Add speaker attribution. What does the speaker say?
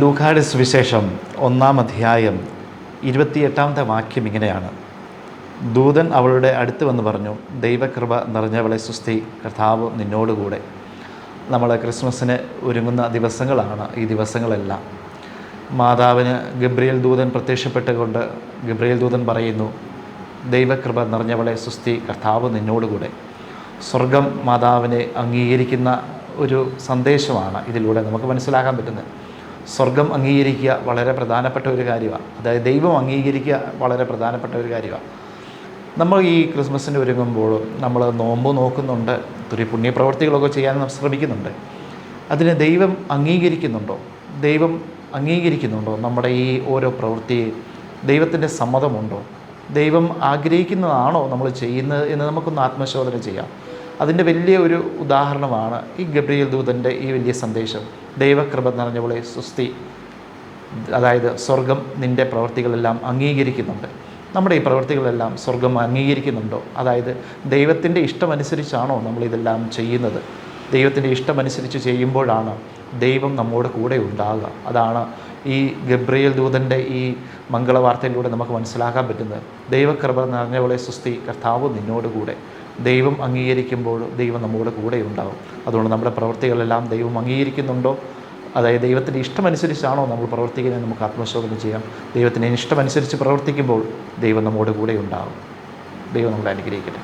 Speaker 1: ലൂക്കായുടെ സുവിശേഷം 1-ാം അധ്യായം 28-ാമത്തെ വാക്യം ഇങ്ങനെയാണ്. ദൂതൻ അവളുടെ അടുത്ത് വന്ന് പറഞ്ഞു, ദൈവകൃപ നിറഞ്ഞവളെ സുസ്തി, കർത്താവ് നിന്നോടുകൂടെ. നമ്മൾ ക്രിസ്മസിന് ഒരുങ്ങുന്ന ദിവസങ്ങളാണ് ഈ ദിവസങ്ങളെല്ലാം. മാതാവിന് ഗബ്രിയേൽ ദൂതൻ പ്രത്യക്ഷപ്പെട്ടുകൊണ്ട് ഗബ്രിയേൽ ദൂതൻ പറയുന്നു, ദൈവകൃപ നിറഞ്ഞവളെ സുസ്തി, കർത്താവ് നിന്നോടുകൂടെ. സ്വർഗം മാതാവിനെ അംഗീകരിക്കുന്ന ഒരു സന്ദേശമാണ് ഇതിലൂടെ നമുക്ക് മനസ്സിലാക്കാൻ പറ്റുന്നത്. സ്വർഗം അംഗീകരിക്കുക വളരെ പ്രധാനപ്പെട്ട ഒരു കാര്യമാണ്. അതായത് ദൈവം അംഗീകരിക്കുക വളരെ പ്രധാനപ്പെട്ട ഒരു കാര്യമാണ്. നമ്മൾ ഈ ക്രിസ്മസിന് ഒരുങ്ങുമ്പോൾ നമ്മൾ നോമ്പ് നോക്കുന്നുണ്ട്, ഒത്തിരി പുണ്യപ്രവർത്തികളൊക്കെ ചെയ്യാൻ നമ്മൾ ശ്രമിക്കുന്നുണ്ട്. അതിന് ദൈവം അംഗീകരിക്കുന്നുണ്ടോ? ദൈവം അംഗീകരിക്കുന്നുണ്ടോ നമ്മുടെ ഈ ഓരോ പ്രവൃത്തിയെ? ദൈവത്തിൻ്റെ സമ്മതമുണ്ടോ? ദൈവം ആഗ്രഹിക്കുന്നതാണോ നമ്മൾ ചെയ്യുന്നത് എന്ന് നമുക്കൊന്ന് ആത്മശോധന ചെയ്യാം. അതിൻ്റെ വലിയ ഒരു ഉദാഹരണമാണ് ഈ ഗബ്രിയേൽ ദൂതൻ്റെ ഈ വലിയ സന്ദേശം. ദൈവകൃപ നിറഞ്ഞവളെ സുസ്തി, അതായത് സ്വർഗം നിൻ്റെ പ്രവൃത്തികളെല്ലാം അംഗീകരിക്കുന്നുണ്ട്. നമ്മുടെ ഈ പ്രവൃത്തികളെല്ലാം സ്വർഗം അംഗീകരിക്കുന്നുണ്ടോ? അതായത് ദൈവത്തിൻ്റെ ഇഷ്ടമനുസരിച്ചാണോ നമ്മളിതെല്ലാം ചെയ്യുന്നത്? ദൈവത്തിൻ്റെ ഇഷ്ടമനുസരിച്ച് ചെയ്യുമ്പോഴാണ് ദൈവം നമ്മോട് കൂടെ ഉണ്ടാകുക. അതാണ് ഈ ഗബ്രിയേൽ ദൂതൻ്റെ ഈ മംഗളവാർത്തയിലൂടെ നമുക്ക് മനസ്സിലാക്കാൻ പറ്റുന്നത്. ദൈവകൃപ നിറഞ്ഞവളെ സുസ്തി, കർത്താവ് നിന്നോടുകൂടെ. ദൈവം അംഗീകരിക്കുമ്പോൾ ദൈവം നമ്മോട് കൂടെ ഉണ്ടാകും. അതുകൊണ്ട് നമ്മുടെ പ്രവൃത്തികളെല്ലാം ദൈവം അംഗീകരിക്കുന്നുണ്ടോ? അതായത് ദൈവത്തിൻ്റെ ഇഷ്ടമനുസരിച്ചാണോ നമ്മൾ പ്രവർത്തിക്കുന്നത്? നമുക്ക് ആത്മശോധന ചെയ്യാം. ദൈവത്തിൻ്റെ ഇഷ്ടമനുസരിച്ച് പ്രവർത്തിക്കുമ്പോൾ ദൈവം നമ്മോട് കൂടെ ഉണ്ടാകും. ദൈവം നമ്മളെ അനുഗ്രഹിക്കട്ടെ.